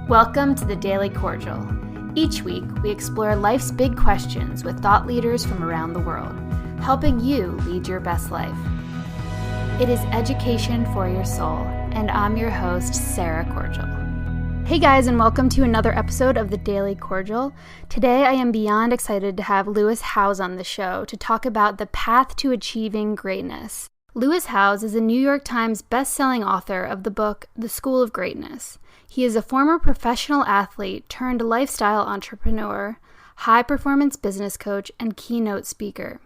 Welcome to the Daily Cordial. Each week, we explore life's big questions with thought leaders from around the world, helping you lead your best life. It is education for your soul, and I'm your host, Sarah Cordial. Hey guys, and welcome to another episode of the Daily Cordial. Today, I am beyond excited to have Lewis Howes on the show to talk about the path to achieving greatness. Lewis Howes is a New York Times best-selling author of the book, The School of Greatness. He is a former professional athlete turned lifestyle entrepreneur, high-performance business coach, and keynote speaker.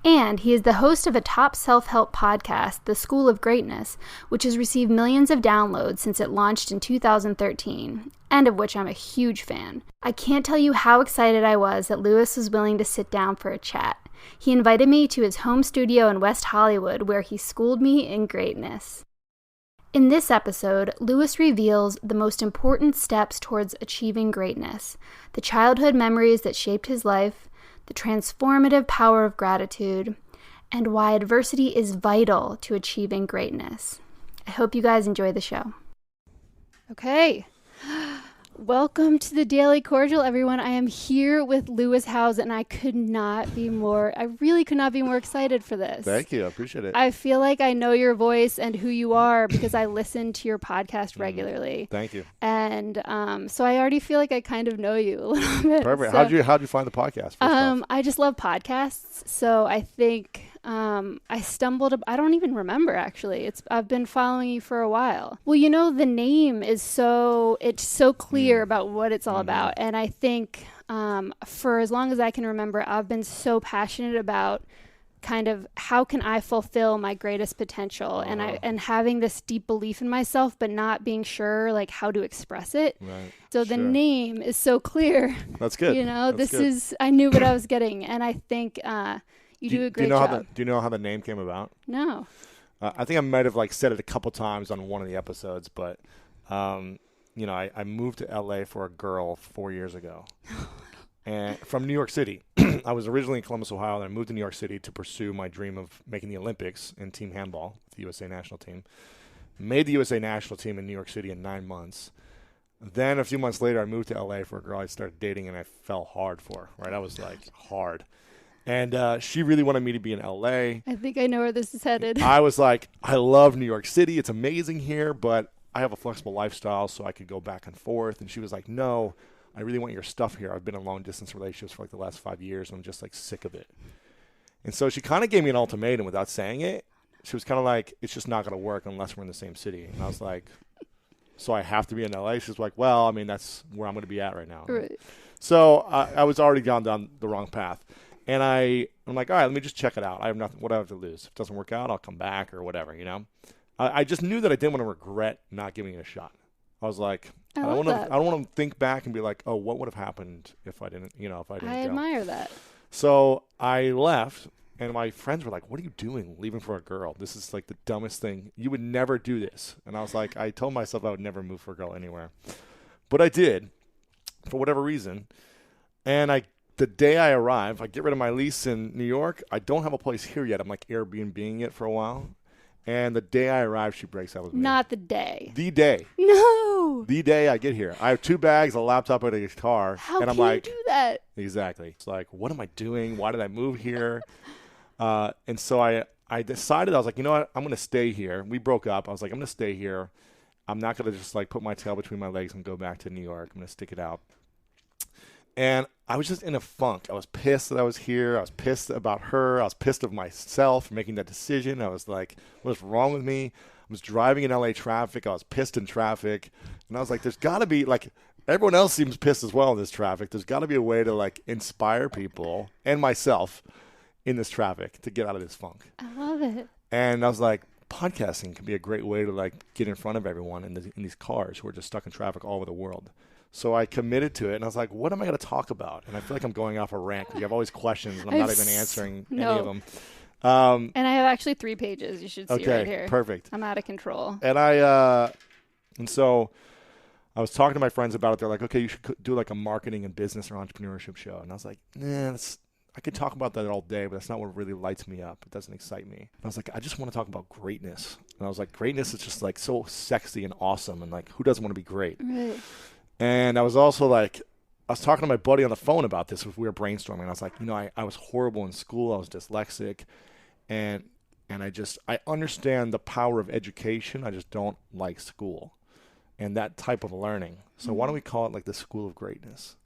And he is the host of a top self-help podcast, The School of Greatness, which has received millions of downloads since it launched in 2013, and of which I'm a huge fan. I can't tell you how excited I was that Lewis was willing to sit down for a chat. He invited me to his home studio in West Hollywood, where he schooled me in greatness. In this episode, Lewis reveals the most important steps towards achieving greatness, the childhood memories that shaped his life, the transformative power of gratitude, and why adversity is vital to achieving greatness. I hope you guys enjoy the show. Okay. Welcome to the Daily Cordial, everyone. I am here with Lewis Howes, and I really could not be more excited for this. Thank you. I appreciate it. I feel like I know your voice and who you are because I listen to your podcast regularly. Thank you. And so I already feel like I kind of know you a little bit. Perfect. So, how'd you find the podcast? I just love podcasts. So I think I don't even remember actually. I've been following you for a while. Well, you know, the name is so clear about what it's all about. And I think for as long as I can remember, I've been so passionate about kind of how can I fulfill my greatest potential and having this deep belief in myself, but not being sure like how to express it. Right. So the name is so clear. That's good. You know, I knew what I was getting. And I think you do a great job. Do you know how the name came about? No. I think I might have said it a couple times on one of the episodes, but I moved to LA for a girl 4 years ago, and from New York City. I was originally in Columbus, Ohio, and I moved to New York City to pursue my dream of making the Olympics in team handball, the USA national team. Made the USA national team in New York City in 9 months. Then a few months later, I moved to LA for a girl I started dating, and I fell hard for. Right, I was like hard. And she really wanted me to be in L.A. I think I know where this is headed. I was like, I love New York City. It's amazing here, but I have a flexible lifestyle, so I could go back and forth. And she was like, no, I really want your stuff here. I've been in long-distance relationships for the last 5 years, and I'm just sick of it. And so she kind of gave me an ultimatum without saying it. She was kind of like, it's just not going to work unless we're in the same city. And I was like, so I have to be in L.A.? She's like, well, I mean, that's where I'm going to be at right now. Right. So I was already gone down the wrong path. And I'm like, all right, let me just check it out. I have nothing. What do I have to lose? If it doesn't work out, I'll come back or whatever, you know. I just knew that I didn't want to regret not giving it a shot. I was like, I don't want to think back and be like, oh, what would have happened if I didn't, I admire that. So I left, and my friends were like, what are you doing leaving for a girl? This is the dumbest thing. You would never do this. And I was like, I told myself I would never move for a girl anywhere. But I did, for whatever reason. And the day I arrive, I get rid of my lease in New York. I don't have a place here yet. I'm Airbnb-ing it for a while. And the day I arrive, she breaks up with me. Not the day. The day. No. The day I get here. I have 2 bags, a laptop, and a guitar. How and I'm can you do that? Exactly. It's like, what am I doing? Why did I move here? And so I decided, I was like, you know what? I'm going to stay here. We broke up. I was like, I'm going to stay here. I'm not going to just put my tail between my legs and go back to New York. I'm going to stick it out. And I was just in a funk. I was pissed that I was here. I was pissed about her. I was pissed of myself for making that decision. I was like, what's wrong with me? I was driving in LA traffic. I was pissed in traffic. And I was like, there's got to be, everyone else seems pissed as well in this traffic. There's got to be a way to, inspire people and myself in this traffic to get out of this funk. I love it. And I was like, podcasting can be a great way to, get in front of everyone in these cars who are just stuck in traffic all over the world. So I committed to it, and I was like, what am I going to talk about? And I feel like I'm going off a rant because you have all these questions, and I'm not even answering any of them. And I have actually 3 pages you should see right here. Perfect. I'm out of control. And so I was talking to my friends about it. They're like, okay, you should do a marketing and business or entrepreneurship show. And I was like, nah, I could talk about that all day, but that's not what really lights me up. It doesn't excite me. And I was like, I just want to talk about greatness. And I was like, greatness is just so sexy and awesome. And who doesn't want to be great? Right. And I was also like, I was talking to my buddy on the phone about this. We were brainstorming. I was like, I was horrible in school. I was dyslexic, and I understand the power of education. I just don't like school and that type of learning. So why don't we call it like the school of greatness?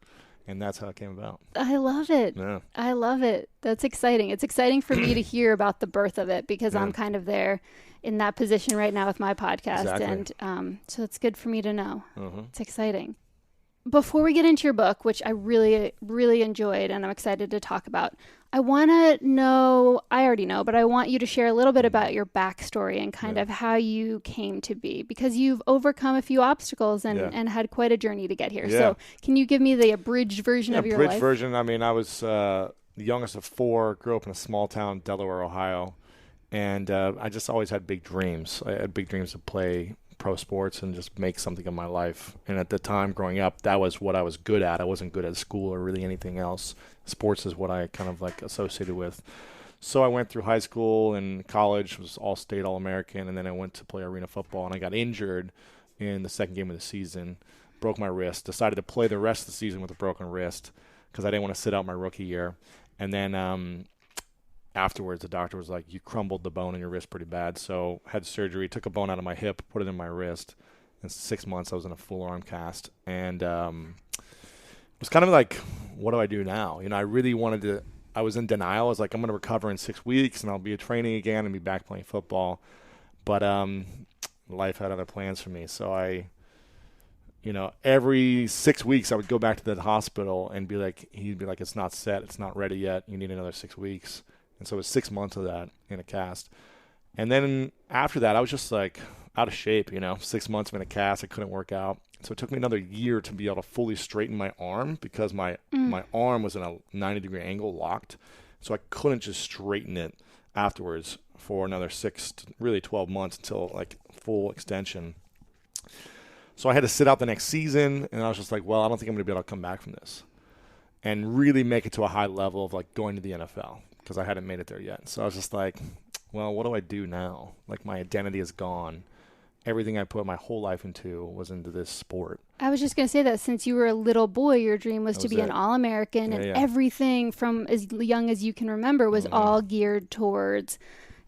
And that's how it came about. I love it. Yeah. I love it. That's exciting. It's exciting for me to hear about the birth of it because I'm kind of there in that position right now with my podcast. Exactly. And so it's good for me to know. Mm-hmm. It's exciting. Before we get into your book, which I really, really enjoyed and I'm excited to talk about, I want to know, I already know, but I want you to share a little bit about your backstory and kind of how you came to be, because you've overcome a few obstacles and had quite a journey to get here. Yeah. So can you give me the abridged version of your life? Abridged version. I mean, I was the youngest of four, grew up in a small town, Delaware, Ohio. And I just always had big dreams. I had big dreams to play pro sports and just make something of my life. And at the time growing up, that was what I was good at. I wasn't good at school or really anything else. Sports is what I kind of like associated with. So I went through high school and college, was all-state, all-American, and then I went to play arena football. And I got injured in the second game of the season, broke my wrist, decided to play the rest of the season with a broken wrist because I didn't want to sit out my rookie year. And then afterwards, the doctor was like, you crumbled the bone in your wrist pretty bad. So had surgery, took a bone out of my hip, put it in my wrist. In 6 months, I was in a full arm cast. And it was kind of like, what do I do now? I really wanted to, I was in denial. I was like, I'm going to recover in 6 weeks and I'll be training again and be back playing football. But life had other plans for me. So every 6 weeks I would go back to the hospital and he'd be like, it's not set. It's not ready yet. You need another 6 weeks. And so it was 6 months of that in a cast. And then after that, I was just like out of shape, 6 months in a cast. I couldn't work out. So it took me another year to be able to fully straighten my arm because my arm was in a 90-degree angle locked. So I couldn't just straighten it afterwards for another 6 to really 12 months until like full extension. So I had to sit out the next season, and I was just like, well, I don't think I'm going to be able to come back from this and really make it to a high level of like going to the NFL. Because I hadn't made it there yet. So I was just like, well, what do I do now? Like, my identity is gone. Everything I put my whole life into was into this sport. I was just going to say that since you were a little boy, your dream was to be an All-American, and everything from as young as you can remember was all geared towards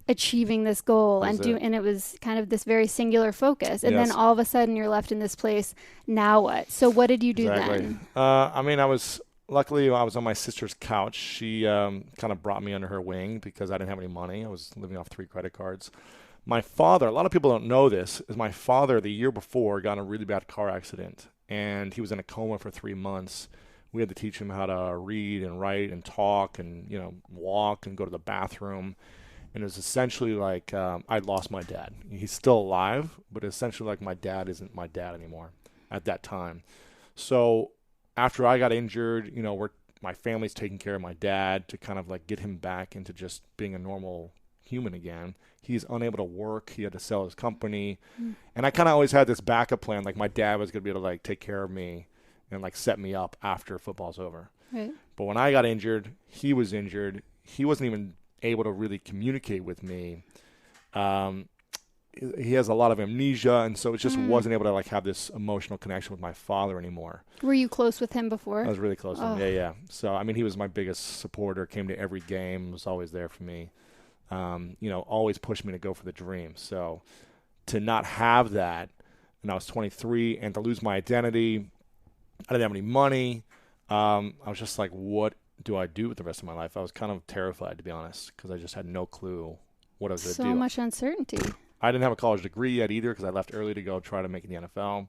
achieving this goal. And it was kind of this very singular focus. And then all of a sudden you're left in this place. Now what? So what did you do then? Luckily, I was on my sister's couch. She kind of brought me under her wing because I didn't have any money. I was living off 3 credit cards. My father, a lot of people don't know this, is my father the year before got in a really bad car accident, and he was in a coma for 3 months. We had to teach him how to read and write and talk and, walk and go to the bathroom. And it was essentially like I'd lost my dad. He's still alive, but essentially like my dad isn't my dad anymore at that time. So after I got injured, my family's taking care of my dad to kind of like get him back into just being a normal human again. He's unable to work. He had to sell his company. And I kind of always had this backup plan. Like my dad was going to be able to like take care of me and like set me up after football's over. Right. But when I got injured, he was injured. He wasn't even able to really communicate with me. He has a lot of amnesia, and so it just wasn't able to like have this emotional connection with my father anymore. Were you close with him before? I was really close with him. Yeah. So I mean, he was my biggest supporter. Came to every game. Was always there for me. Always pushed me to go for the dream. So to not have that, and I was 23, and to lose my identity, I didn't have any money. I was just like, what do I do with the rest of my life? I was kind of terrified, to be honest, because I just had no clue what I was going to do. So much uncertainty. I didn't have a college degree yet either because I left early to go try to make it in the NFL.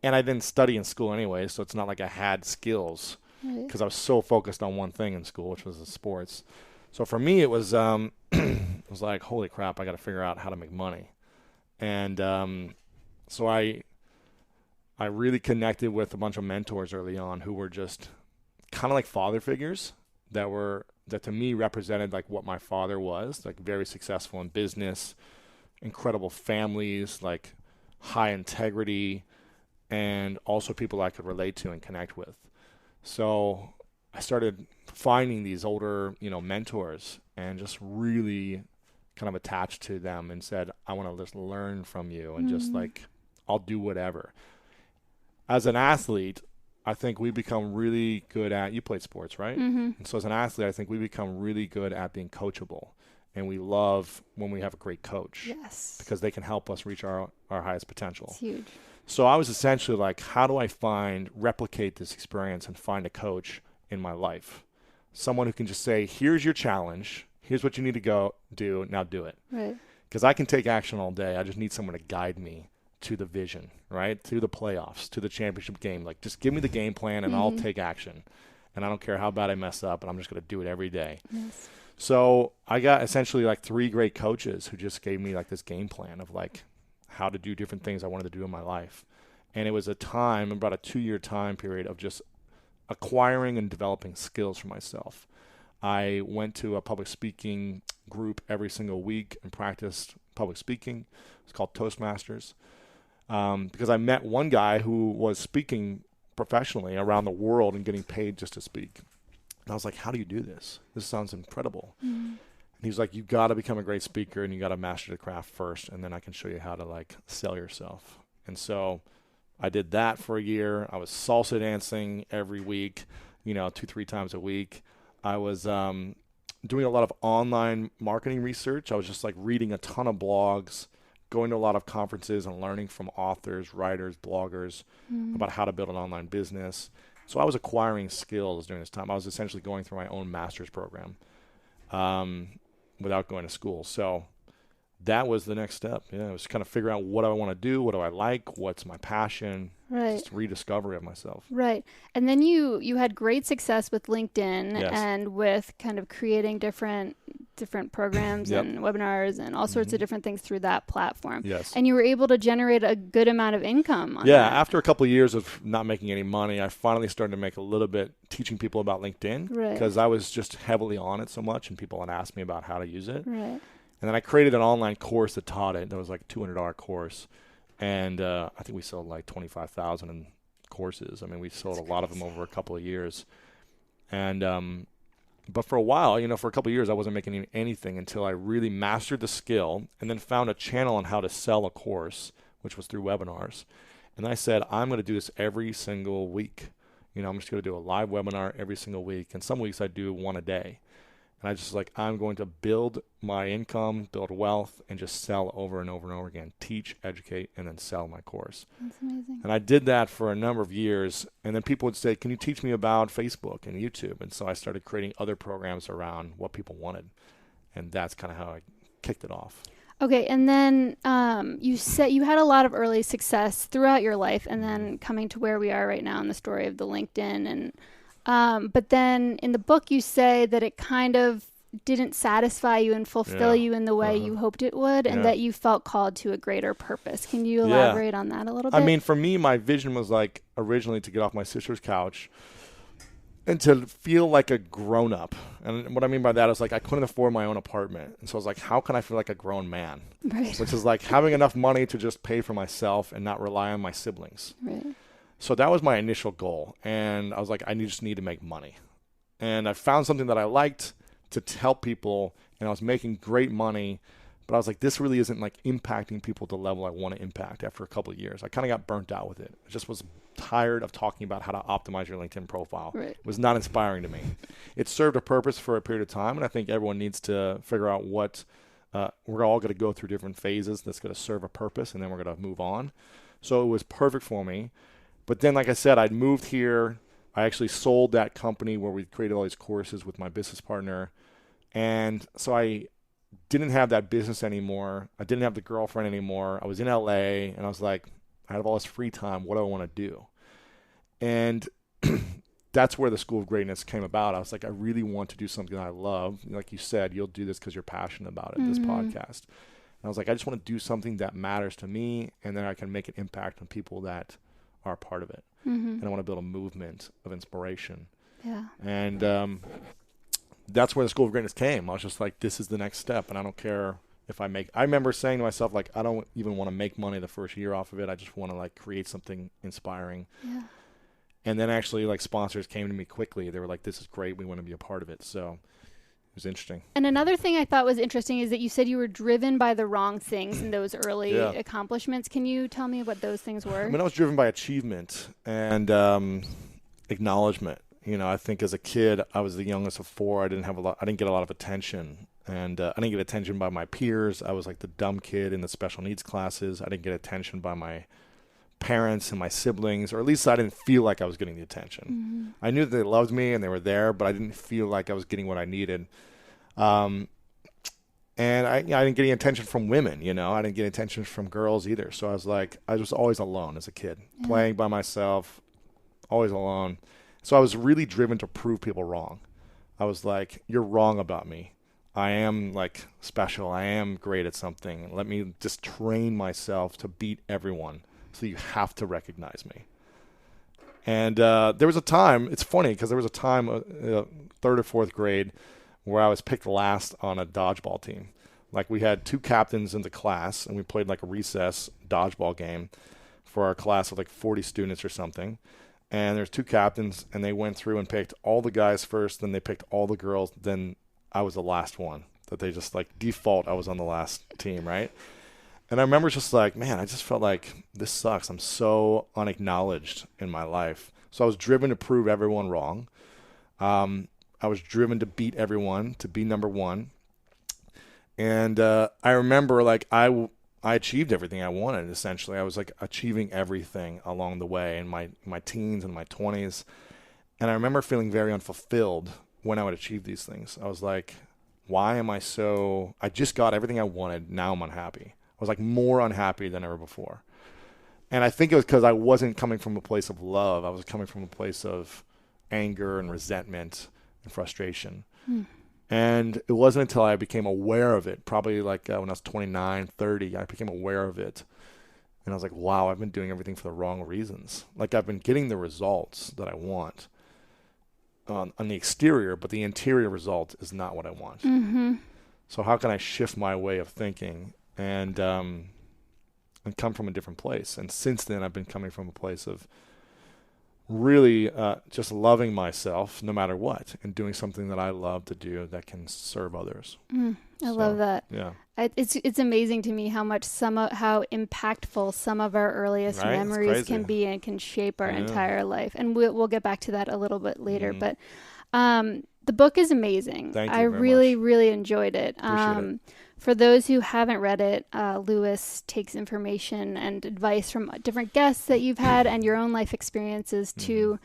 And I didn't study in school anyway, so it's not like I had skills because I was so focused on one thing in school, which was the sports. So for me, it was it was like, holy crap, I got to figure out how to make money. And so I really connected with a bunch of mentors early on who were just kind of like father figures that to me represented like what my father was, like very successful in business, incredible families, like high integrity, and also people I could relate to and connect with. So I started finding these older, mentors and just really kind of attached to them and said, I want to just learn from you and just like, I'll do whatever. as an athlete, I think we become really good at, you played sports, right? Mm-hmm. And so as an athlete, I think we become really good at being coachable. And we love when we have a great coach. Yes. Because they can help us reach our highest potential. It's huge. So I was essentially like, how do I replicate this experience and find a coach in my life? Someone who can just say, here's your challenge. Here's what you need to go do. Now do it. Right. Because I can take action all day. I just need someone to guide me to the vision, right? To the playoffs, to the championship game. Like, just give me the game plan and I'll take action. And I don't care how bad I mess up, and I'm just going to do it every day. Yes. So I got essentially like 3 great coaches who just gave me like this game plan of like how to do different things I wanted to do in my life. And it was about a 2-year time period of just acquiring and developing skills for myself. I went to a public speaking group every single week and practiced public speaking. It's called Toastmasters. Because I met one guy who was speaking professionally around the world and getting paid just to speak. And I was like, how do you do this? This sounds incredible. And he's like, you got to become a great speaker and you got to master the craft first, and then I can show you how to like sell yourself. And so I did that for a year. I was salsa dancing every week, 2-3 times a week. I was doing a lot of online marketing research. I was just like reading a ton of blogs, going to a lot of conferences and learning from authors, writers, bloggers about how to build an online business. So I was acquiring skills during this time. I was essentially going through my own master's program without going to school. So that was the next step. Yeah, it was kind of figuring out what I want to do, what do I like, what's my passion, just rediscovery of myself. Right. And then you had great success with LinkedIn Yes. and with kind of creating different programs and webinars and all sorts of different things through that platform. Yes. And you were able to generate a good amount of income on Yeah, that. after a couple of years of not making any money, I finally started to make a little bit teaching people about LinkedIn because I was just heavily on it so much and people had asked me about how to use it. Right. And then I created an online course that taught it. That was like a $200 course. And I think we sold like 25,000 in courses. I mean, we sold a lot of them over a couple of years. And but for a while, for a couple of years, I wasn't making anything until I really mastered the skill and then found a channel on how to sell a course, which was through webinars. And I said, I'm going to do this every single week. I'm just going to do a live webinar every single week. And some weeks I do one a day. And I just I'm going to build my income, build wealth, and just sell over and over and over again. Teach, educate, and then sell my course. That's amazing. And I did that for a number of years. And then people would say, can you teach me about Facebook and YouTube? And so I started creating other programs around what people wanted. And that's kind of how I kicked it off. Okay, and then you said you had a lot of early success throughout your life, and then coming to where we are right now in the story of the LinkedIn. And but then in the book you say that it kind of didn't satisfy you and fulfill you in the way you hoped it would, and that you felt called to a greater purpose. Can you elaborate on that a little bit? I mean, for me, my vision was originally to get off my sister's couch and to feel like a grown-up. And what I mean by that is I couldn't afford my own apartment. And so I was like, how can I feel like a grown man? Right. Which is having enough money to just pay for myself and not rely on my siblings. Right. So that was my initial goal. And I was like, I just need to make money. And I found something that I liked to help people, and I was making great money. But I was like, this really isn't impacting people to the level I want to impact after a couple of years. I kind of got burnt out with it. I just was tired of talking about how to optimize your LinkedIn profile. Right. It was not inspiring to me. It served a purpose for a period of time, and I think everyone needs to figure out what we're all going to go through different phases that's going to serve a purpose, and then we're going to move on. So it was perfect for me. But then, like I said, I'd moved here. I actually sold that company where we created all these courses with my business partner. And so I didn't have that business anymore. I didn't have the girlfriend anymore. I was in LA, and I was like, I have all this free time. What do I want to do? And that's where the School of Greatness came about. I was like, I really want to do something I love. Like you said, you'll do this because you're passionate about it, this podcast. And I was like, I just want to do something that matters to me, and then I can make an impact on people that are a part of it. And I want to build a movement of inspiration. Yeah. And that's where the School of Greatness came. I was just like, this is the next step, and I don't care if I remember saying to myself, I don't even want to make money the first year off of it. I just want to create something inspiring. Yeah. And then actually sponsors came to me quickly. They were like, this is great. We want to be a part of it. So was interesting. And another thing I thought was interesting is that you said you were driven by the wrong things in those early accomplishments. Can you tell me what those things were? I mean, I was driven by achievement and acknowledgement. You know, I think as a kid, I was the youngest of four. I didn't get a lot of attention. And I didn't get attention by my peers. I was like the dumb kid in the special needs classes. I didn't get attention by my parents and my siblings, or at least I didn't feel like I was getting the attention. Mm-hmm. I knew that they loved me and they were there, but I didn't feel like I was getting what I needed. And I didn't get any attention from women, you know. I didn't get attention from girls either. So I was always alone as a kid, playing by myself, always alone. So I was really driven to prove people wrong. I was like, you're wrong about me. I am like special. I am great at something. Let me just train myself to beat everyone. So you have to recognize me. And there was a time, it's funny because there was a time, third or fourth grade, where I was picked last on a dodgeball team. Like we had two captains in the class, and we played like a recess dodgeball game for our class of like 40 students or something. And there's two captains, and they went through and picked all the guys first, then they picked all the girls, then I was the last one. That they just like default, I was on the last team, right? And I remember just like, man, I just felt like this sucks. I'm so unacknowledged in my life. So I was driven to prove everyone wrong. I was driven to beat everyone, to be number one. And I remember like I achieved everything I wanted, essentially. I was like achieving everything along the way in my teens and my 20s. And I remember feeling very unfulfilled when I would achieve these things. I was like, why am I just got everything I wanted. Now I'm unhappy. I was like more unhappy than ever before. And I think it was because I wasn't coming from a place of love. I was coming from a place of anger and resentment and frustration. And it wasn't until I became aware of it, probably like when I was 29, 30, I became aware of it. And I was like, wow, I've been doing everything for the wrong reasons. Like I've been getting the results that I want on the exterior, but the interior result is not what I want. Mm-hmm. So how can I shift my way of thinking and come from a different place? And since then, I've been coming from a place of really just loving myself no matter what, and doing something that I love to do that can serve others. I love that. Yeah, it's amazing to me how impactful some of our earliest memories can be and can shape our entire life. And we'll get back to that a little bit later. But the book is amazing. Thank you I very much. really enjoyed it. Appreciate it. For those who haven't read it, Lewis takes information and advice from different guests that you've had and your own life experiences to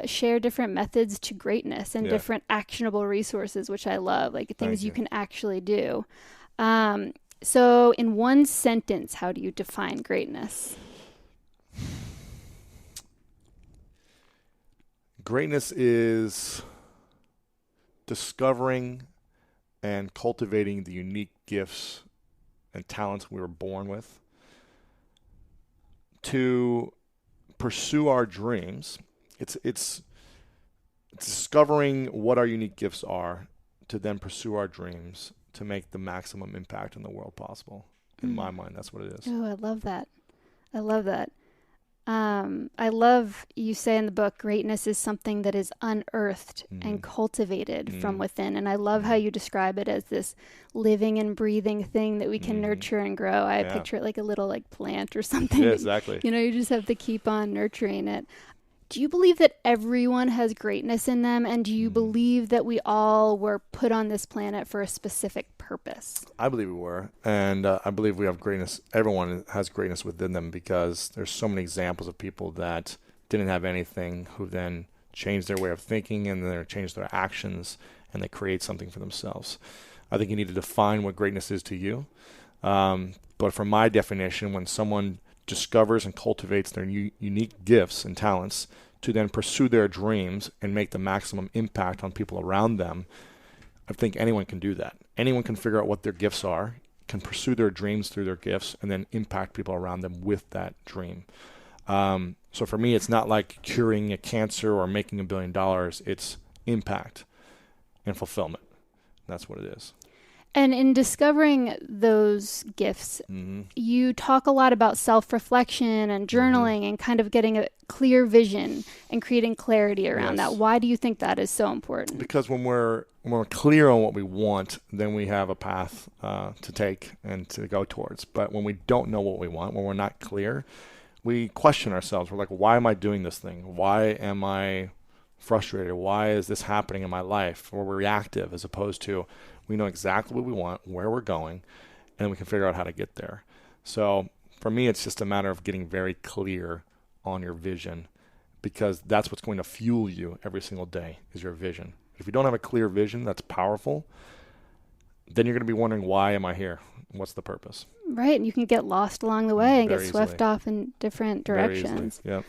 share different methods to greatness and different actionable resources, which I love, like things you can actually do. So in one sentence, how do you define greatness? Greatness is discovering and cultivating the unique gifts and talents we were born with, to pursue our dreams. It's discovering what our unique gifts are, to then pursue our dreams, to make the maximum impact in the world possible. In my mind, that's what it is. Oh, I love that. I love that. I love you say in the book, greatness is something that is unearthed and cultivated from within. And I love how you describe it as this living and breathing thing that we can nurture and grow. I picture it like a little like plant or something. Yeah, exactly. You just have to keep on nurturing it. Do you believe that everyone has greatness in them? And do you believe that we all were put on this planet for a specific purpose? I believe we were. And I believe we have greatness. Everyone has greatness within them, because there's so many examples of people that didn't have anything who then changed their way of thinking and then changed their actions, and they create something for themselves. I think you need to define what greatness is to you. But from my definition, when someone discovers and cultivates their unique gifts and talents to then pursue their dreams and make the maximum impact on people around them, I think anyone can do that. Anyone can figure out what their gifts are, can pursue their dreams through their gifts, and then impact people around them with that dream. So for me, it's not like curing a cancer or making $1 billion. It's impact and fulfillment. That's what it is. And in discovering those gifts, you talk a lot about self-reflection and journaling and kind of getting a clear vision and creating clarity around that. Why do you think that is so important? Because when we're clear on what we want, then we have a path to take and to go towards. But when we don't know what we want, when we're not clear, we question ourselves. We're like, why am I doing this thing? Why am I frustrated? Why is this happening in my life? Or we're reactive as opposed to we know exactly what we want, where we're going, and we can figure out how to get there. So for me, it's just a matter of getting very clear on your vision, because that's what's going to fuel you every single day is your vision. If you don't have a clear vision that's powerful, then you're going to be wondering, why am I here? What's the purpose? Right. And you can get lost along the way and Very get swept easily. off in different directions. Yeah.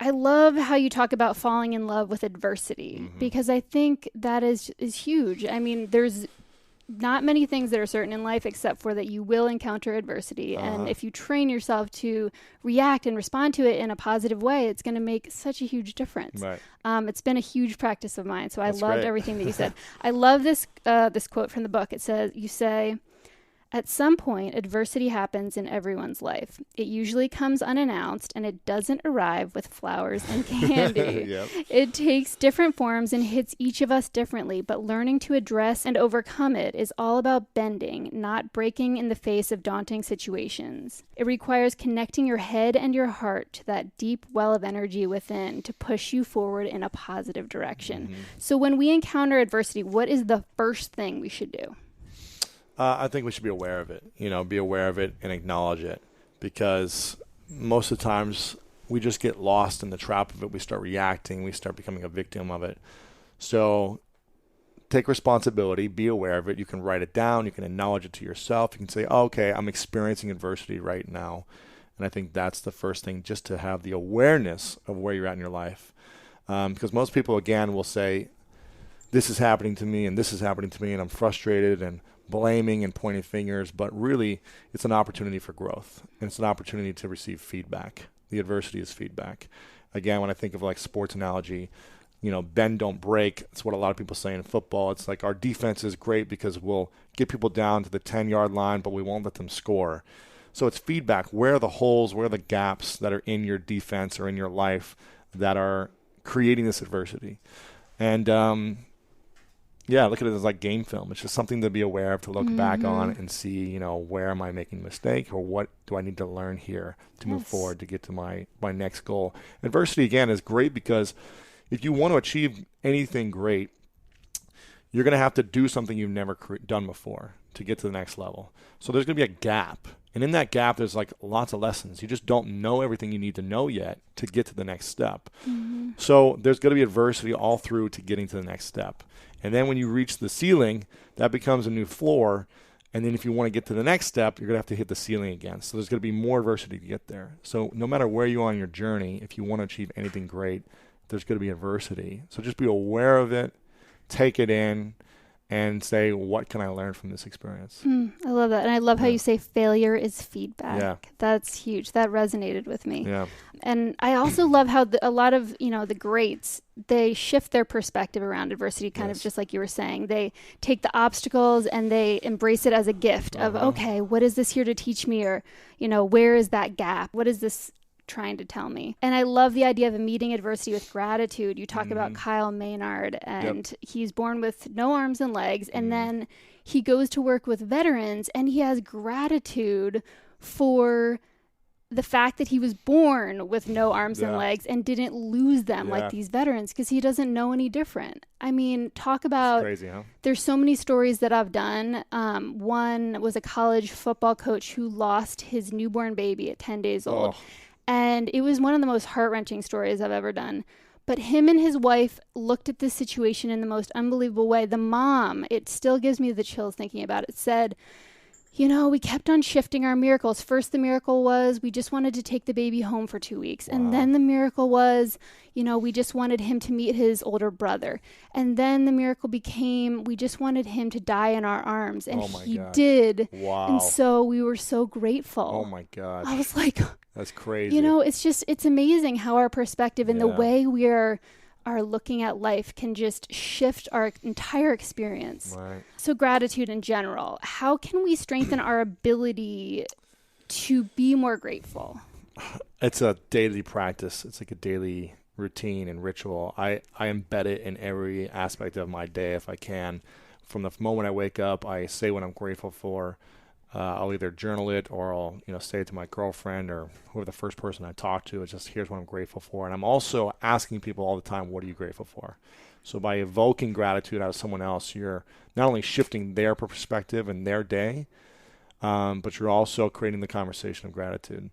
I love how you talk about falling in love with adversity, because I think that is huge. I mean, there's not many things that are certain in life except for that you will encounter adversity. And if you train yourself to react and respond to it in a positive way, it's going to make such a huge difference. Right. It's been a huge practice of mine. So That's I loved great. everything that you said. I love this quote from the book. It says, you say, "At some point, adversity happens in everyone's life. It usually comes unannounced, and it doesn't arrive with flowers and candy. Yep. It takes different forms and hits each of us differently, but learning to address and overcome it is all about bending, not breaking in the face of daunting situations. It requires connecting your head and your heart to that deep well of energy within to push you forward in a positive direction." So when we encounter adversity, what is the first thing we should do? I think we should be aware of it, be aware of it and acknowledge it, because most of the times we just get lost in the trap of it. We start reacting. We start becoming a victim of it. So take responsibility, be aware of it. You can write it down. You can acknowledge it to yourself. You can say, oh, okay, I'm experiencing adversity right now. And I think that's the first thing, just to have the awareness of where you're at in your life. Because most people, again, will say, this is happening to me and this is happening to me and I'm frustrated and blaming and pointing fingers, but really it's an opportunity for growth, and it's an opportunity to receive feedback. The adversity is feedback. Again, when I think of like sports analogy, bend don't break. It's what a lot of people say in football. It's like our defense is great because we'll get people down to the 10-yard line, but we won't let them score. So it's feedback. Where are the holes, where are the gaps that are in your defense or in your life that are creating this adversity? And look at it as like game film. It's just something to be aware of, to look back on and see, where am I making a mistake, or what do I need to learn here to move forward to get to my next goal. Adversity, again, is great because if you want to achieve anything great, you're going to have to do something you've never done before to get to the next level. So there's going to be a gap. And in that gap, there's like lots of lessons. You just don't know everything you need to know yet to get to the next step. So there's going to be adversity all through to getting to the next step. And then when you reach the ceiling, that becomes a new floor. And then if you want to get to the next step, you're going to have to hit the ceiling again. So there's going to be more adversity to get there. So no matter where you are on your journey, if you want to achieve anything great, there's going to be adversity. So just be aware of it, take it in, and say, what can I learn from this experience? I love that. And I love how you say failure is feedback. Yeah. That's huge. That resonated with me. Yeah. And I also love how a lot of, the greats, they shift their perspective around adversity, kind of just like you were saying. They take the obstacles and they embrace it as a gift of, okay, what is this here to teach me? Or, where is that gap? What is this trying to tell me? And I love the idea of meeting adversity with gratitude. You talk about Kyle Maynard, and he's born with no arms and legs, and then he goes to work with veterans, and he has gratitude for the fact that he was born with no arms and legs and didn't lose them like these veterans, because he doesn't know any different. I mean, talk about, It's crazy, huh? There's so many stories that I've done. One was a college football coach who lost his newborn baby at 10 days old. And it was one of the most heart-wrenching stories I've ever done. But him and his wife looked at this situation in the most unbelievable way. The mom, it still gives me the chills thinking about it, said, we kept on shifting our miracles. First, the miracle was we just wanted to take the baby home for 2 weeks. Wow. And then the miracle was, we just wanted him to meet his older brother. And then the miracle became we just wanted him to die in our arms. And he did. Wow. And so we were so grateful. Oh, my God. I was like... That's crazy. it's amazing how our perspective and the way we're are looking at life can just shift our entire experience. Right. So gratitude in general, how can we strengthen our ability to be more grateful? It's a daily practice. It's like a daily routine and ritual. I embed it in every aspect of my day if I can. From the moment I wake up, I say what I'm grateful for. I'll either journal it or I'll say it to my girlfriend or whoever the first person I talk to. It's just, here's what I'm grateful for. And I'm also asking people all the time, what are you grateful for? So by evoking gratitude out of someone else, you're not only shifting their perspective and their day, but you're also creating the conversation of gratitude.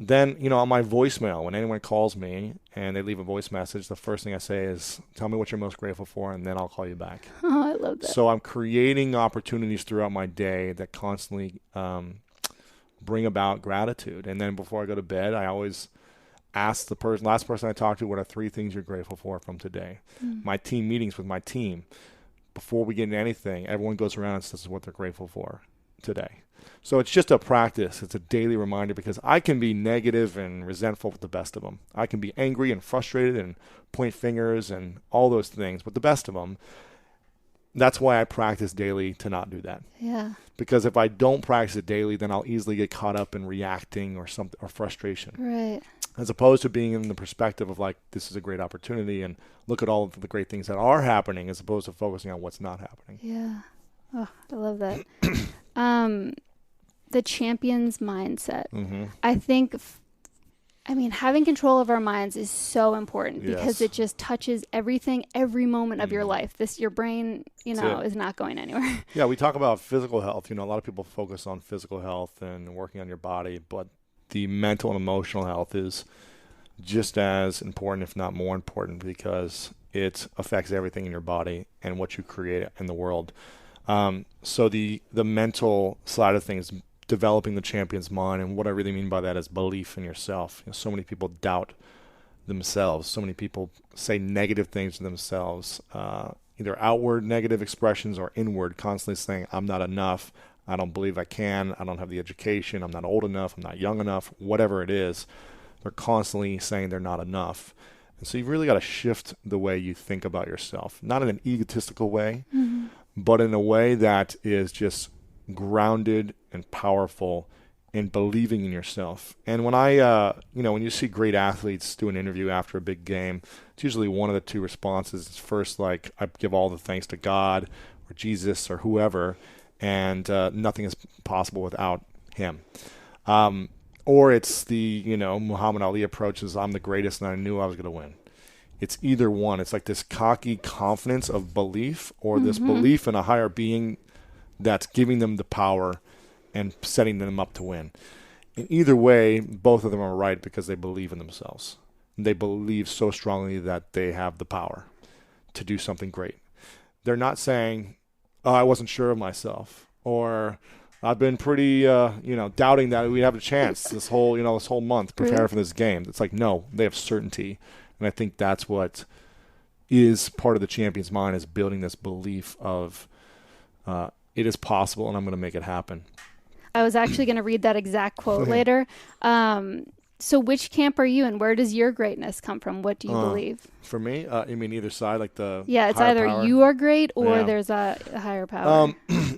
Then, on my voicemail, when anyone calls me and they leave a voice message, the first thing I say is, tell me what you're most grateful for, and then I'll call you back. Oh, I love that. So I'm creating opportunities throughout my day that constantly bring about gratitude. And then before I go to bed, I always ask the last person I talk to, what are 3 things you're grateful for from today? My team meetings with my team, before we get into anything, everyone goes around and says what they're grateful for today. So it's just a practice. It's a daily reminder, because I can be negative and resentful with the best of them. I can be angry and frustrated and point fingers and all those things with the best of them. That's why I practice daily to not do that. Yeah. Because if I don't practice it daily, then I'll easily get caught up in reacting or something, or frustration. Right. As opposed to being in the perspective of like, this is a great opportunity and look at all of the great things that are happening, as opposed to focusing on what's not happening. Yeah. Oh, I love that. The champion's mindset. Mm-hmm. I think, having control of our minds is so important, because Yes. it just touches everything, every moment of your life. Your brain, is not going anywhere. Yeah, we talk about physical health. A lot of people focus on physical health and working on your body, but the mental and emotional health is just as important, if not more important, because it affects everything in your body and what you create in the world. So the mental side of things, developing the champion's mind, and what I really mean by that is belief in yourself. So many people doubt themselves. So many people say negative things to themselves, either outward negative expressions or inward, constantly saying, I'm not enough, I don't believe I can, I don't have the education, I'm not old enough, I'm not young enough, whatever it is. They're constantly saying they're not enough. And so you've really got to shift the way you think about yourself, not in an egotistical way, but in a way that is just grounded and powerful in believing in yourself. And when when you see great athletes do an interview after a big game, it's usually one of the 2 responses. It's first, like, I give all the thanks to God or Jesus or whoever, and nothing is possible without him. Or it's the, Muhammad Ali approaches, I'm the greatest and I knew I was going to win. It's either one. It's like this cocky confidence of belief, or this belief in a higher being that's giving them the power and setting them up to win. In either way, both of them are right, because they believe in themselves. They believe so strongly that they have the power to do something great. They're not saying, oh, I wasn't sure of myself, or I've been pretty, doubting that we have a chance this whole month preparing for this game. It's like, no, they have certainty. And I think that's what is part of the champion's mind, is building this belief of it is possible and I'm going to make it happen. I was actually going to read that exact quote later. So which camp are you in? Where does your greatness come from? What do you believe? For me, you mean either side, like the it's higher either power? you are great or there's a higher power.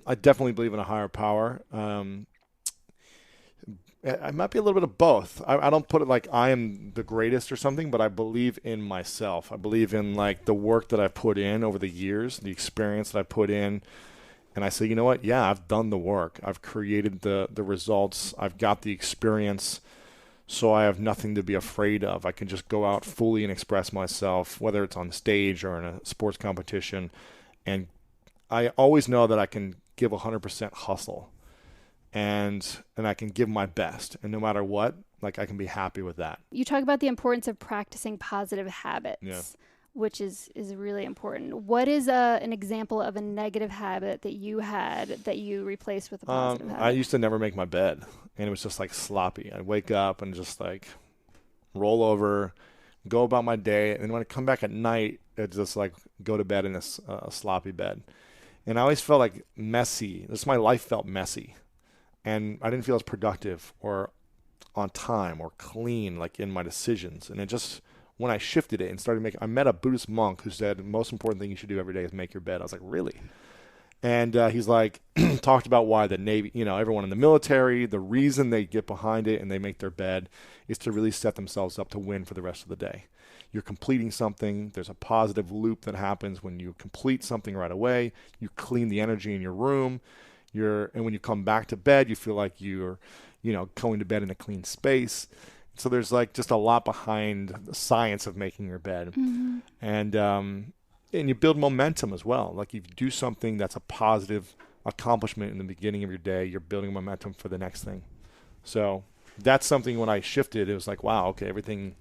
I definitely believe in a higher power. I might be a little bit of both. I don't put it like I am the greatest or something, but I believe in myself. I believe in like the work that I've put in over the years, the experience that I put in. And I say, you know what? Yeah, I've done the work. I've created the results. I've got the experience. So I have nothing to be afraid of. I can just go out fully and express myself, whether it's on stage or in a sports competition. And I always know that I can give 100% hustle. And I can give my best. And no matter what, like, I can be happy with that. You talk about the importance of practicing positive habits. Yeah. Which is really important. What is an example of a negative habit that you had that you replaced with a positive habit? I used to never make my bed, and it was just like sloppy. I'd wake up and just like roll over, go about my day, and when I come back at night, it's just like go to bed in a sloppy bed. And I always felt like messy. My life felt messy, and I didn't feel as productive or on time or clean, like in my decisions, and it just when I shifted it and started making, I met a Buddhist monk who said the most important thing you should do every day is make your bed. I was like, really? And he's like, talked about why the Navy, everyone in the military, the reason they get behind it and they make their bed is to really set themselves up to win for the rest of the day. You're completing something. There's a positive loop that happens when you complete something right away. You clean the energy in your room. And when you come back to bed, you feel like you're, going to bed in a clean space. So there's like just a lot behind the science of making your bed. Mm-hmm. And you build momentum as well. Like if you do something that's a positive accomplishment in the beginning of your day, you're building momentum for the next thing. So that's something when I shifted, it was like, wow, okay, everything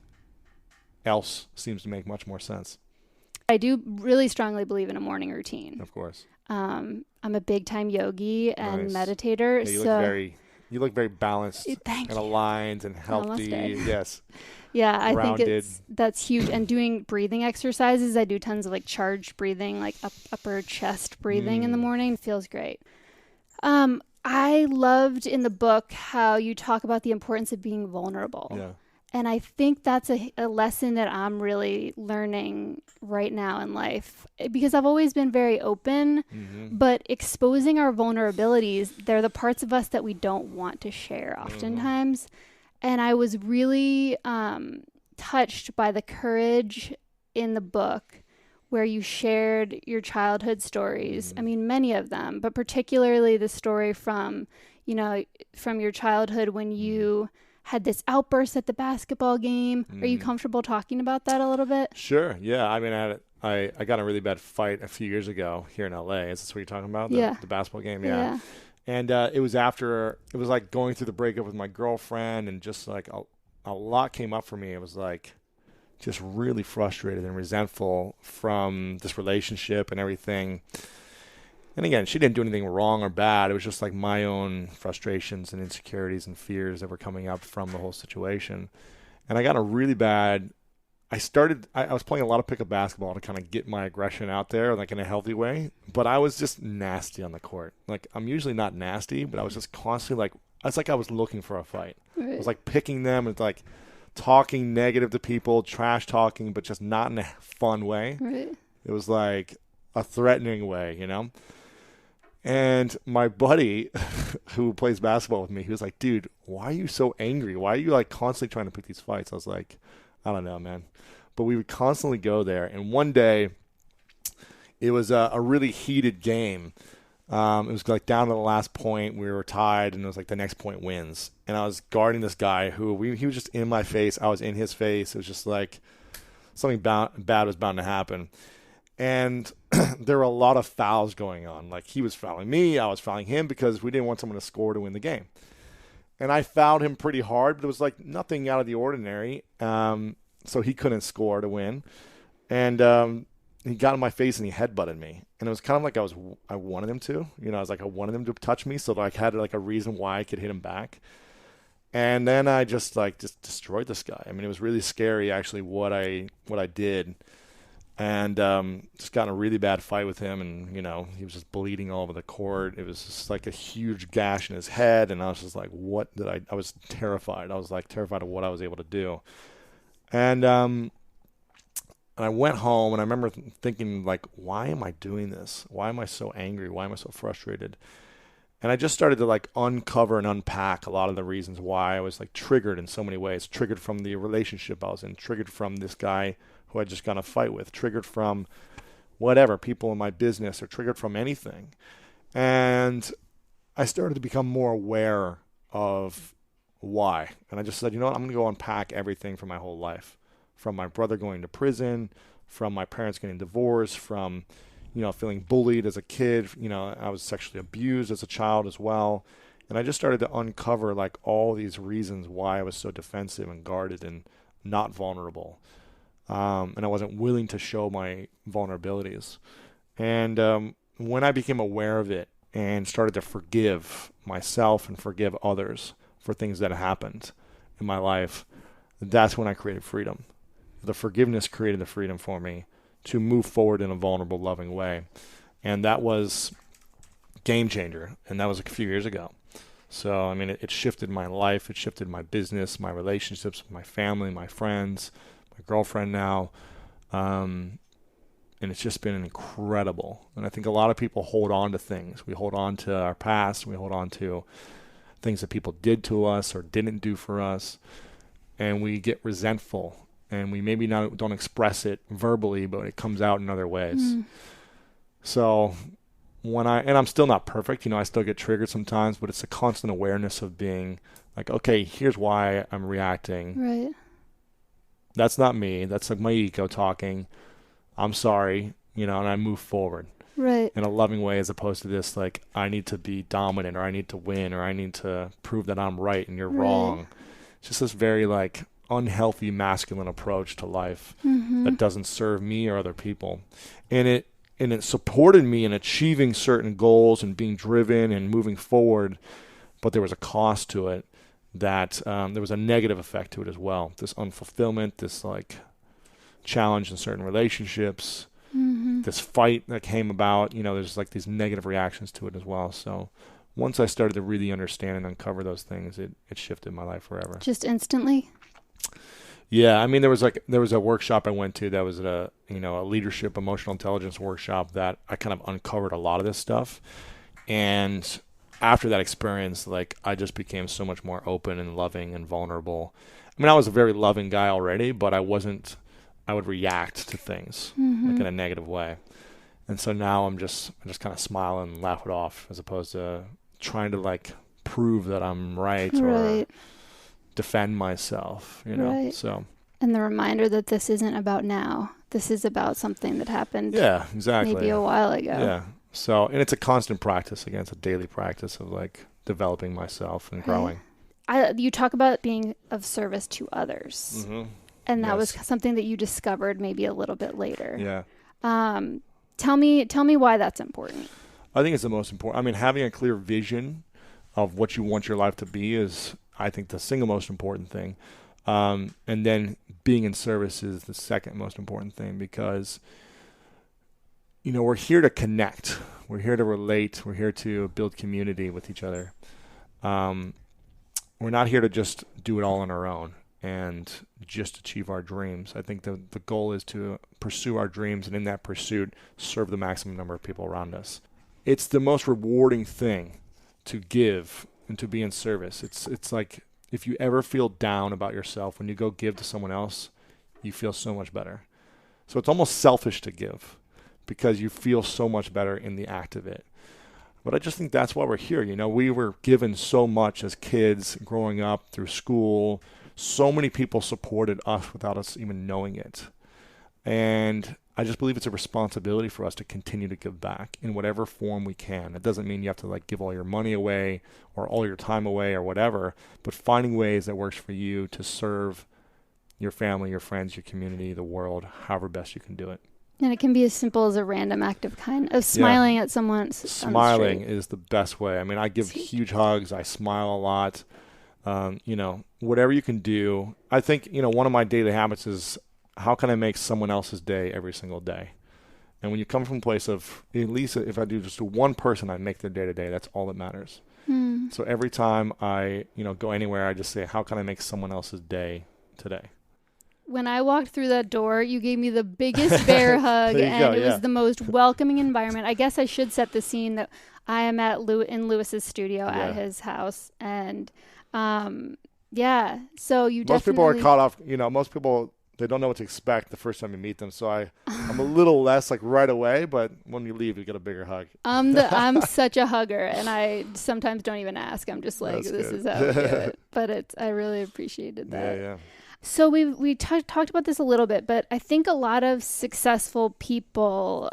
else seems to make much more sense. I do really strongly believe in a morning routine. Of course. I'm a big time yogi and Nice. meditator. Yeah, you look very balanced Thank and you. aligned and healthy. Namaste. Yes. Yeah, I Grounded. think that's huge. And doing breathing exercises, I do tons of like charged breathing, like upper chest breathing in the morning. It feels great. I loved in the book how you talk about the importance of being vulnerable. Yeah. And I think that's a lesson that I'm really learning right now in life, because I've always been very open, but exposing our vulnerabilities, they're the parts of us that we don't want to share oftentimes. And I was really touched by the courage in the book where you shared your childhood stories. I mean, many of them, but particularly the story from your childhood when you had this outburst at the basketball game. Are you comfortable talking about that a little bit? Sure. Yeah. I mean, I got in a really bad fight a few years ago here in LA. Is this what you're talking about? The basketball game? Yeah. And it was like going through the breakup with my girlfriend, and just like a lot came up for me. It was like just really frustrated and resentful from this relationship and everything. And again, she didn't do anything wrong or bad. It was just like my own frustrations and insecurities and fears that were coming up from the whole situation. And I got a really bad, I was playing a lot of pickup basketball to kind of get my aggression out there, like in a healthy way. But I was just nasty on the court. Like, I'm usually not nasty, but I was just constantly like, it's like I was looking for a fight. Right. I was like picking them and like talking negative to people, trash talking, but just not in a fun way. Right. It was like a threatening way, And my buddy who plays basketball with me, he was like, dude, why are you so angry? Why are you like constantly trying to pick these fights? I was like, I don't know, man. But we would constantly go there. And one day it was a really heated game. It was like down to the last point. We were tied, and it was like the next point wins. And I was guarding this guy he was just in my face. I was in his face. It was just like something bad was bound to happen. And there were a lot of fouls going on. Like, he was fouling me, I was fouling him, because we didn't want someone to score to win the game. And I fouled him pretty hard, but it was like nothing out of the ordinary. So he couldn't score to win. And he got in my face and he headbutted me. And it was kind of like I wanted him to. I was like, I wanted him to touch me, so that I had like a reason why I could hit him back. And then I just destroyed this guy. I mean, it was really scary actually what I did. And just got in a really bad fight with him, and he was just bleeding all over the court. It was just like a huge gash in his head, and I was just like, what did I was terrified. I was like terrified of what I was able to do. And I went home, and I remember thinking, like, why am I doing this? Why am I so angry? Why am I so frustrated? And I just started to like uncover and unpack a lot of the reasons why I was like triggered in so many ways. Triggered from the relationship I was in, triggered from this guy who I just got in a fight with, triggered from whatever, people in my business, or triggered from anything. And I started to become more aware of why. And I just said, I'm going to go unpack everything from my whole life. From my brother going to prison, from my parents getting divorced, from, feeling bullied as a kid. I was sexually abused as a child as well. And I just started to uncover like all these reasons why I was so defensive and guarded and not vulnerable. And I wasn't willing to show my vulnerabilities. And when I became aware of it and started to forgive myself and forgive others for things that happened in my life, that's when I created freedom. The forgiveness created the freedom for me to move forward in a vulnerable, loving way. And that was game changer. And that was a few years ago. So, I mean, it shifted my life. It shifted my business, my relationships with my family, my friends, my girlfriend now. And it's just been incredible. And I think a lot of people hold on to things. We hold on to our past. We hold on to things that people did to us or didn't do for us. And we get resentful. And we maybe don't express it verbally, but it comes out in other ways. So I'm still not perfect. I still get triggered sometimes, but it's a constant awareness of being like, okay, here's why I'm reacting. Right. That's not me. That's like my ego talking. I'm sorry, and I move forward. Right. In a loving way, as opposed to this, like, I need to be dominant, or I need to win, or I need to prove that I'm right and you're wrong. It's just this very, like, unhealthy masculine approach to life that doesn't serve me or other people. And it supported me in achieving certain goals and being driven and moving forward, but there was a cost to it that there was a negative effect to it as well. This unfulfillment, this, like, challenge in certain relationships, this fight that came about, there's like these negative reactions to it as well. So once I started to really understand and uncover those things, it shifted my life forever. Just instantly? Yeah. I mean, there was a workshop I went to that was a leadership, emotional intelligence workshop that I kind of uncovered a lot of this stuff. And after that experience, like, I just became so much more open and loving and vulnerable. I mean, I was a very loving guy already, but I would react to things like in a negative way. And so now I just kind of smile and laugh it off, as opposed to trying to, like, prove that I'm right or defend myself, Right. So. And the reminder that this isn't about now. This is about something that happened exactly. maybe a while ago. Yeah. So, and it's a constant practice. Again, it's a daily practice of, like, developing myself and growing. You talk about being of service to others. And that was something that you discovered maybe a little bit later. Yeah. Tell me why that's important. I think it's the most important. I mean, having a clear vision of what you want your life to be is, I think, the single most important thing. And then being in service is the second most important thing, because, we're here to connect. We're here to relate. We're here to build community with each other. We're not here to just do it all on our own and just achieve our dreams. I think the goal is to pursue our dreams, and in that pursuit, serve the maximum number of people around us. It's the most rewarding thing to give and to be in service. It's like, if you ever feel down about yourself, when you go give to someone else, you feel so much better. So it's almost selfish to give, because you feel so much better in the act of it. But I just think that's why we're here. We were given so much as kids growing up through school. So many people supported us without us even knowing it. And I just believe it's a responsibility for us to continue to give back in whatever form we can. It doesn't mean you have to, like, give all your money away or all your time away or whatever, but finding ways that works for you to serve your family, your friends, your community, the world, however best you can do it. And it can be as simple as a random act of smiling at someone. Smiling is the best way. I mean, I give huge hugs. I smile a lot. Whatever you can do. I think, one of my daily habits is, how can I make someone else's day every single day? And when you come from a place of, at least if I do just one person, I make their day to day, that's all that matters. So every time I, go anywhere, I just say, how can I make someone else's day today? When I walked through that door, you gave me the biggest bear hug, and it was the most welcoming environment. I guess I should set the scene that I am in Lewis's studio at his house. And, so you most people are caught off, most people, they don't know what to expect the first time you meet them. So I'm a little less, like, right away, but when you leave, you get a bigger hug. I'm such a hugger, and I sometimes don't even ask. I'm just like, this is how we do it. But I really appreciated that. Yeah. So we talked about this a little bit, but I think a lot of successful people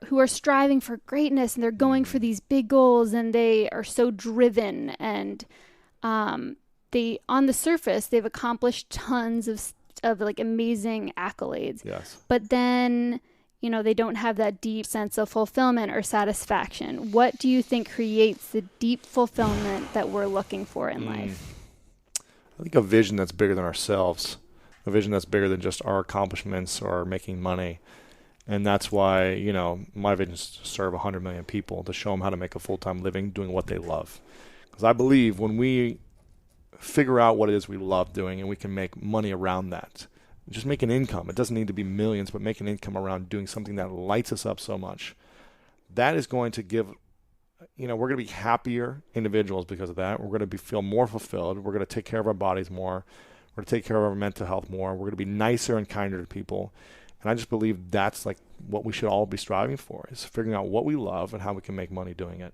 who are striving for greatness, and they're going for these big goals, and they are so driven, and they, on the surface, they've accomplished tons of like amazing accolades. Yes. But then, they don't have that deep sense of fulfillment or satisfaction. What do you think creates the deep fulfillment that we're looking for in life? I think a vision that's bigger than ourselves, a vision that's bigger than just our accomplishments or making money. And that's why, my vision is to serve 100 million people, to show them how to make a full-time living doing what they love. Because I believe when we figure out what it is we love doing and we can make money around that, just make an income. It doesn't need to be millions, but make an income around doing something that lights us up so much. That is going to give, we're going to be happier individuals because of that. We're going to feel more fulfilled. We're going to take care of our bodies more. We're going to take care of our mental health more. We're going to be nicer and kinder to people. And I just believe that's like what we should all be striving for, is figuring out what we love and how we can make money doing it.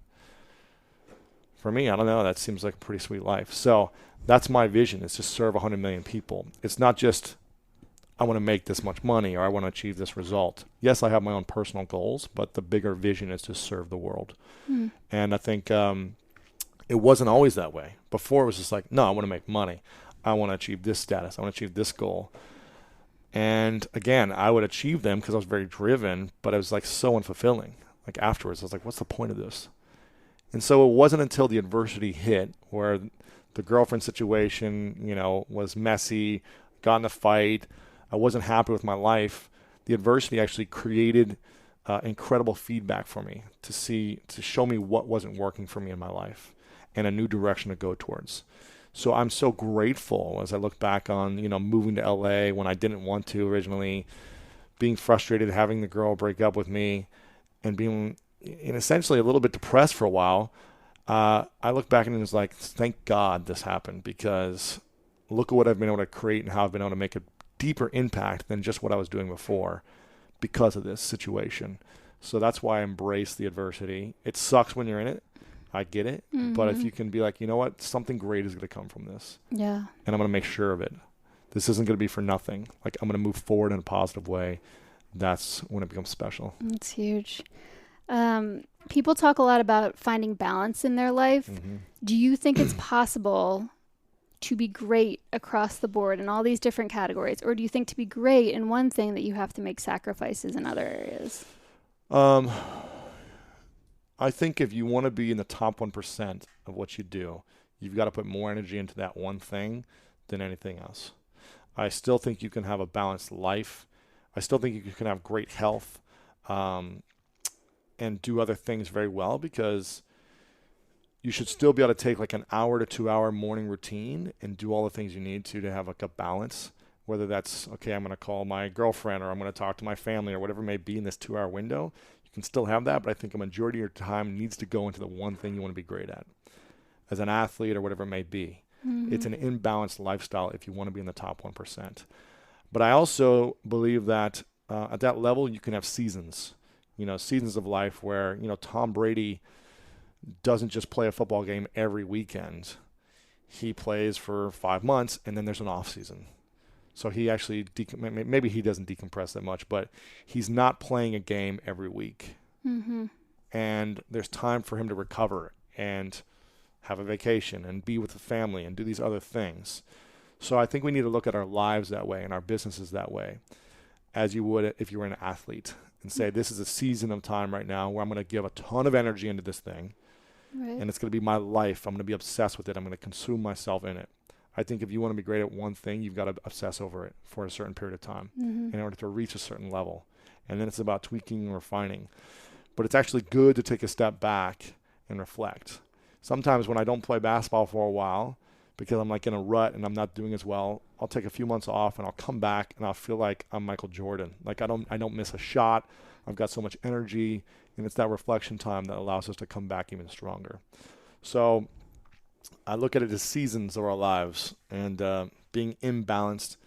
For me, I don't know, that seems like a pretty sweet life. So that's my vision, is to serve 100 million people. It's not just, I want to make this much money or I want to achieve this result. Yes, I have my own personal goals, but the bigger vision is to serve the world. And I think it wasn't always that way. Before it was just like, no, I want to make money. I want to achieve this status. I want to achieve this goal. And again, I would achieve them because I was very driven, but it was like so unfulfilling. Like afterwards, I was like, what's the point of this? And so it wasn't until the adversity hit, where the girlfriend situation, was messy, got in a fight, I wasn't happy with my life. The adversity actually created incredible feedback for me to show me what wasn't working for me in my life and a new direction to go towards. So I'm so grateful as I look back on, moving to LA when I didn't want to originally, being frustrated, having the girl break up with me, and being essentially a little bit depressed for a while. I look back and it was like, thank God this happened, because look at what I've been able to create and how I've been able to make a deeper impact than just what I was doing before because of this situation. So that's why I embrace the adversity. It sucks when you're in it. I get it. But if you can be like, you know what, something great is going to come from this. Yeah. And I'm going to make sure of it. This isn't going to be for nothing. Like, I'm going to move forward in a positive way. That's when it becomes special. That's huge. People talk a lot about finding balance in their life. Do you think it's possible to be great across the board in all these different categories? Or do you think to be great in one thing that you have to make sacrifices in other areas? I think if you want to be in the top 1% of what you do, you've got to put more energy into that one thing than anything else. I still think you can have a balanced life. I still think you can have great health and do other things very well, because you should still be able to take like an hour to 2 hour morning routine and do all the things you need to have like a balance, whether that's, okay, I'm going to call my girlfriend or I'm going to talk to my family or whatever it may be in this 2 hour window. You can still have that, but I think a majority of your time needs to go into the one thing you want to be great at as an athlete or whatever it may be. It's an imbalanced lifestyle if you want to be in the top 1%. But I also believe that at that level, you can have seasons, seasons of life where, Tom Brady doesn't just play a football game every weekend. He plays for 5 months and then there's an off season. So he actually, maybe he doesn't decompress that much, but he's not playing a game every week. And there's time for him to recover and have a vacation and be with the family and do these other things. So I think we need to look at our lives that way and our businesses that way, as you would if you were an athlete, and say, this is a season of time right now where I'm going to give a ton of energy into this thing. And it's going to be my life. I'm going to be obsessed with it. I'm going to consume myself in it. I think if you want to be great at one thing, you've got to obsess over it for a certain period of time in order to reach a certain level. And then it's about tweaking and refining. But it's actually good to take a step back and reflect. Sometimes when I don't play basketball for a while, because I'm like in a rut and I'm not doing as well, I'll take a few months off and I'll come back and I'll feel like I'm Michael Jordan. Like I don't miss a shot. I've got so much energy, and it's that reflection time that allows us to come back even stronger. So I look at it as seasons of our lives, and being imbalanced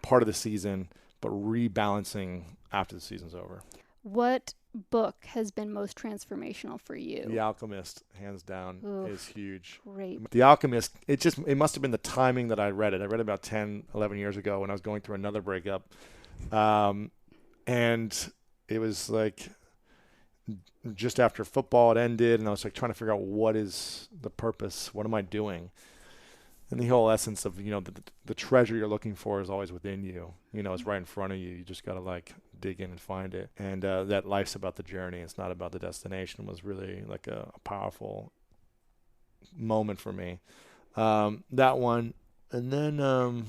part of the season, but rebalancing after the season's over. What book has been most transformational for you? The Alchemist, hands down, is huge. Great. The Alchemist, it must have been the timing that I read it. I read it about 10, 11 years ago when I was going through another breakup. And it was like just after football it ended, and I was like trying to figure out what is the purpose, what am I doing? And the whole essence of, the treasure you're looking for is always within you. It's right in front of you. You just got to like dig in and find it. And that life's about the journey. It's not about the destination was really like a powerful moment for me. That one. And then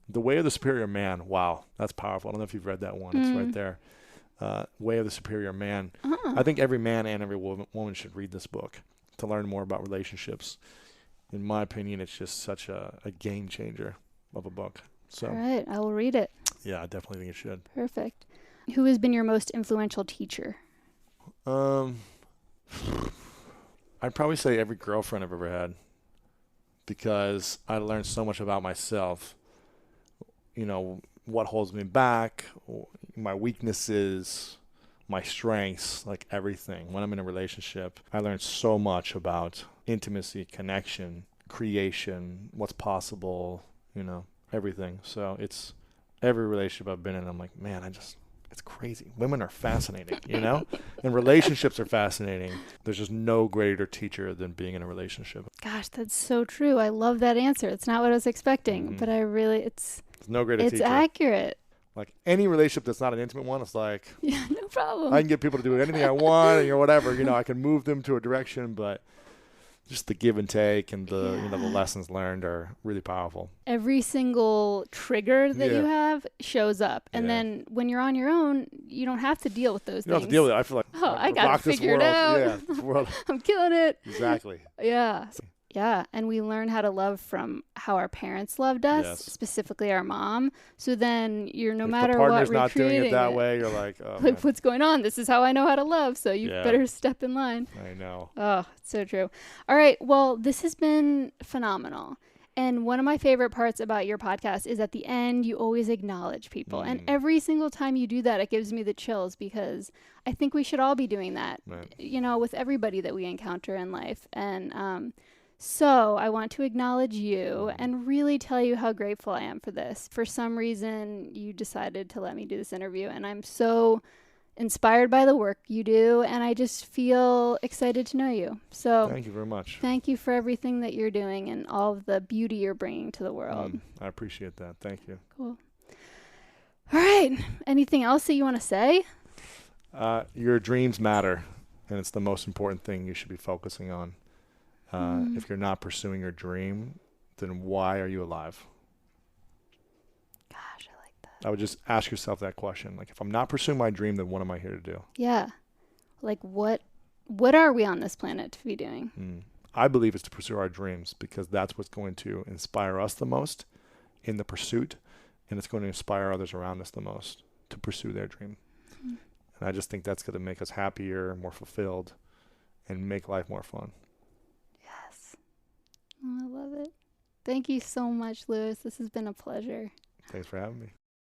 The Way of the Superior Man. Wow, that's powerful. I don't know if you've read that one. It's right there. Way of the Superior Man. I think every man and every woman should read this book to learn more about relationships. In my opinion, it's just such a game changer of a book. So, All right, I will read it. yeah, I definitely think you should. Perfect. Who has been your most influential teacher? I'd probably say every girlfriend I've ever had, because I learned so much about myself. You know, what holds me back, my weaknesses, my strengths, like everything. When I'm in a relationship, I learned so much about intimacy, connection, creation, what's possible, you know, everything. So it's every relationship I've been in, I'm like, man, it's crazy. Women are fascinating, you know? And relationships are fascinating. There's just no greater teacher than being in a relationship. Gosh, that's so true. I love that answer. It's not what I was expecting, but it's There's no greater it's teacher. accurate. Like any relationship that's not an intimate one, it's like, Yeah, no problem. I can get people to do anything I want or whatever, you know, I can move them to a direction, but just the give and take and the, you know, the lessons learned are really powerful. Every single trigger that you have shows up. And then when you're on your own, you don't have to deal with those things. You don't have to deal with it. I feel like, I got to figure it out. Yeah, this world. I'm killing it. Exactly. Yeah. Yeah. And we learn how to love from how our parents loved us, specifically our mom. So then you're no matter what, if the partner's not doing it that way, you're like, oh, like, what's going on? This is how I know how to love. So you better step in line. I know. Oh, it's so true. All right. Well, this has been phenomenal. And one of my favorite parts about your podcast is at the end, you always acknowledge people. And every single time you do that, it gives me the chills, because I think we should all be doing that, you know, with everybody that we encounter in life. And so I want to acknowledge you and really tell you how grateful I am for this. For some reason, you decided to let me do this interview, and I'm so inspired by the work you do, and I just feel excited to know you. So thank you very much. Thank you for everything that you're doing and all of the beauty you're bringing to the world. I appreciate that. Thank you. Cool. All right. Anything else that you want to say? Your dreams matter, and it's the most important thing you should be focusing on. If you're not pursuing your dream, then why are you alive? Gosh, I like that. I would just ask yourself that question. Like, if I'm not pursuing my dream, then what am I here to do? Yeah. Like, what are we on this planet to be doing? I believe it's to pursue our dreams, because that's what's going to inspire us the most in the pursuit, and it's going to inspire others around us the most to pursue their dream. And I just think that's going to make us happier, more fulfilled, and make life more fun. Yes. Oh, I love it. Thank you so much, Louis. This has been a pleasure. Thanks for having me.